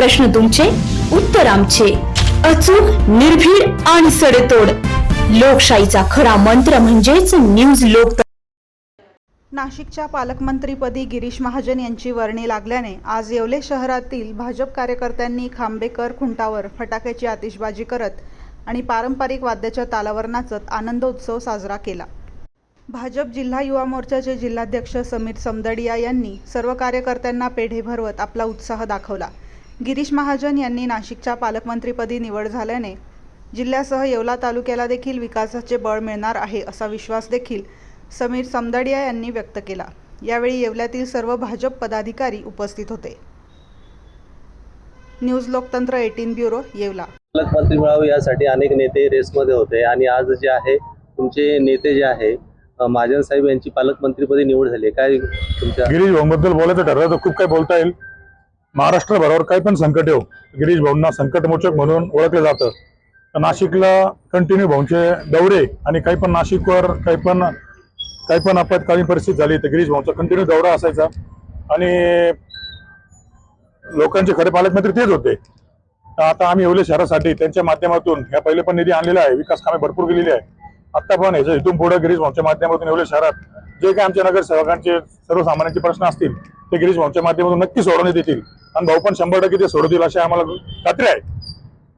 प्रश्न तुमचे, उत्तर आमचे. अचूक, निर्भीड आणि सडेतोड. लोकशाहीचा खरा मंत्र म्हणजेच न्यूज लोक. नाशिकच्या पालकमंत्रीपदी गिरीश महाजन यांची वर्णी लागल्याने आज येवले शहरातील भाजप कार्यकर्त्यांनी खांबेकर खुंटावर फटाक्याची आतिषबाजी करत आणि पारंपरिक वाद्याच्या तालावर नाचत आनंदोत्सव साजरा केला. भाजप जिल्हा युवा मोर्चाचे जिल्हाध्यक्ष समीर समदडिया यांनी सर्व कार्यकर्त्यांना पेढे भरवत आपला उत्साह दाखवला. गिरीश महाजन यांनी नाशिकच्या पालकमंत्रीपदी निवड झाल्याने जिल्ह्यासह येवला तालुक्याला देखील विकासाचे बळ मिळणार आहे असा विश्वास देखील समीर समदडिया यांनी व्यक्त केला. यावेळी येवल्यातील सर्व भाजप पदाधिकारी उपस्थित होते. न्यूज लोकतंत्र 18 ब्युरो, येवला. पालकमंत्री मिळावे यासाठी अनेक नेते रेसमध्ये होते आणि आज जे आहे तुमचे नेते जे आहे महाजन साहेब यांची पालकमंत्रीपदी निवड झाली. काय तुमच्या गिरीश भाऊंबद्दल बोलायचं ठरलं तर खूप काही बोलता येईल. महाराष्ट्रभरावर काही पण संकट येऊ, गिरीश भाऊंना संकटमोचक म्हणून ओळखलं जातं. नाशिकला कंटिन्यू भाऊंचे दौरे आणि काही पण नाशिकवर काही पण आपत्कालीन परिस्थिती झाली तर गिरीश भाऊंचा कंटिन्यू दौरा असायचा आणि लोकांचे खरे पालकमंत्री तेच होते. आता आम्ही येवले शहरासाठी त्यांच्या माध्यमातून या पहिले पण निधी आणलेला आहे, विकास कामे भरपूर केलेली आहे. आता पण याच्या इथून पुढे गिरीश भाऊंच्या माध्यमातून येवले शहरात जे काही आमच्या नगरसेवकांचे सर्वसामान्यांचे प्रश्न असतील ते गिरीश भाऊंच्या माध्यमातून नक्की सोडवण्यात येतील आणि भाऊ पण 100% ते सोडवतील अशी आम्हाला खात्री आहे.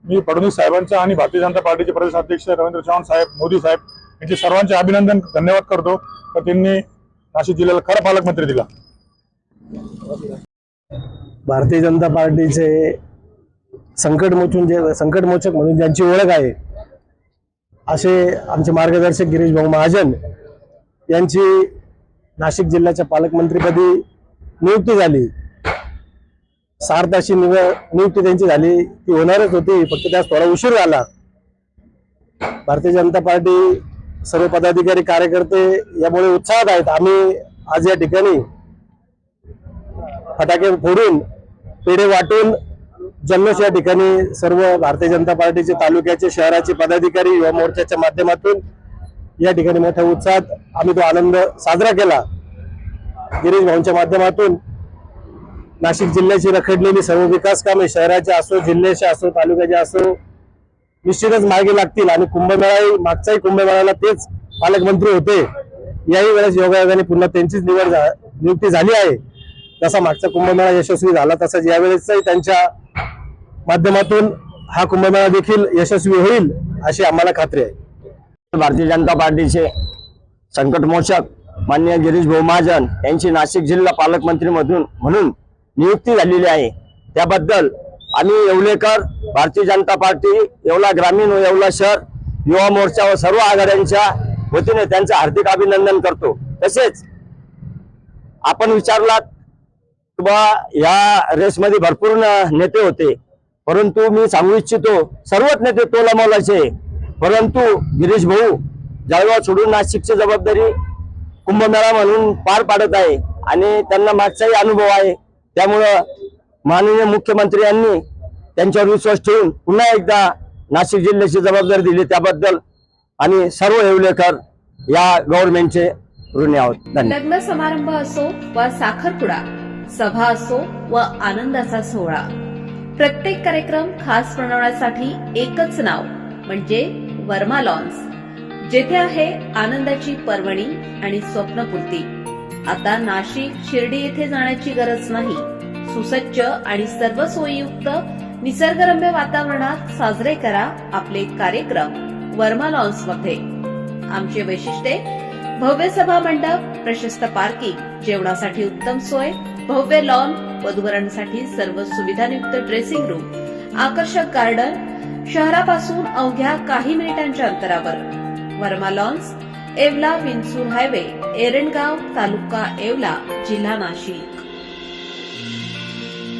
मी फडणवीस साहेबांचा आणि भारतीय जनता पार्टीचे प्रदेशाध्यक्ष रवींद्र चव्हाण साहेब, मोदी साहेब यांचे सर्वांचे अभिनंदन, धन्यवाद करतो तर त्यांनी नाशिक जिल्ह्याला खरा पालकमंत्री दिला. भारतीय जनता पार्टीचे संकटमोचक म्हणून ज्यांची ओळख आहे असे आमचे मार्गदर्शक गिरीश भाऊ महाजन यांची नाशिक जिल्ह्याच्या पालकमंत्रीपदी नियुक्ती झाली. सार्थ अशी नियुक्ती त्यांची झाली, ती होणारच होती, फक्त त्यास थोडा उशीर झाला. भारतीय जनता पार्टी सर्व पदाधिकारी कार्यकर्ते यामुळे उत्साहात आहेत. आम्ही आज या ठिकाणी फटाके फोडून पेढे वाटून जल्लोष या ठिकाणी सर्व भारतीय जनता पार्टीचे तालुक्याचे शहराचे पदाधिकारी युवा मोर्चाच्या माध्यमातून या ठिकाणी मोठ्या उत्साहात आम्ही तो आनंद साजरा केला. गिरीश भाऊंच्या माध्यमातून नाशिक जिल्ह्याची रखडलेली सर्व विकास कामे शहराचे असो, जिल्ह्याचे असो, तालुक्याचे असो निश्चितच मार्गी लागतील आणि कुंभमेळा मागचाही कुंभमेळ्याला तेच पालकमंत्री होते. याही वेळेस योगायोगाने पुन्हा त्यांचीच नियुक्ती झाली आहे. जसा मागचा कुंभमेळा यशस्वी झाला तसाच यावेळेसही त्यांच्या माध्यमातून हा कुंभमेळा देखील यशस्वी होईल अशी आम्हाला खात्री आहे. भारतीय जनता पार्टीचे संकटमोचक माननीय गिरीश भाऊ महाजन यांची नाशिक जिल्हा पालकमंत्री म्हणून नियुक्ती झालेली आहे. त्याबद्दल आम्ही येवलेकर, भारतीय जनता पार्टी, येवला ग्रामीण व येवला शहर युवा मोर्चा व सर्व आघाड्यांच्या वतीने त्यांचे हार्दिक अभिनंदन करतो. तसेच आपण विचारलात किंवा या रेसमध्ये भरपूर नेते होते, परंतु मी सांगू इच्छितो सर्वच नेते तोलामोलाचे, परंतु गिरीश भाऊ जळगाव सोडून नाशिकची जबाबदारी कुंभमेळा म्हणून पार पाडत आहे आणि त्यांना मागचाही अनुभव आहे. त्यामुळं माननीय मुख्यमंत्री यांनी त्यांच्यावर विश्वास ठेवून पुन्हा एकदा नाशिक जिल्ह्याची जबाबदारी दिली, त्याबद्दल आणि सर्व येवलेकर या गव्हर्नमेंटचे ऋणी आहोत. धन्यवाद. लग्न समारंभ असो वा साखरपुडा, सभा असो व आनंदाचा सोहळा, प्रत्येक कार्यक्रम खास बनवण्यासाठी एकच नाव म्हणजे वर्मा लॉन्स, जेथे आहे आनंदाची पर्वणी आणि स्वप्नपूर्ती. आता नाशिक शिर्डी येथे जाण्याची गरज नाही. सुसज्ज आणि सर्व सोयीयुक्त निसर्गरम्य वातावरणात साजरे करा आपले कार्यक्रम वर्मा लॉन्स मध्ये. आमचे वैशिष्ट्ये: भव्य सभा मंडप, प्रशस्त पार्किंग, जेवणासाठी उत्तम सोय, भव्य लॉन, वधूवरांसाठी सर्व सुविधायुक्त ड्रेसिंग रूम, आकर्षक गार्डन, शहरापासून अवघ्या काही मिनिटांच्या अंतरावर. वर्मा लॉन्स, येवला विंचूर हायवे, एरंडगाव, तालुका येवला, जिल्हा नाशिक.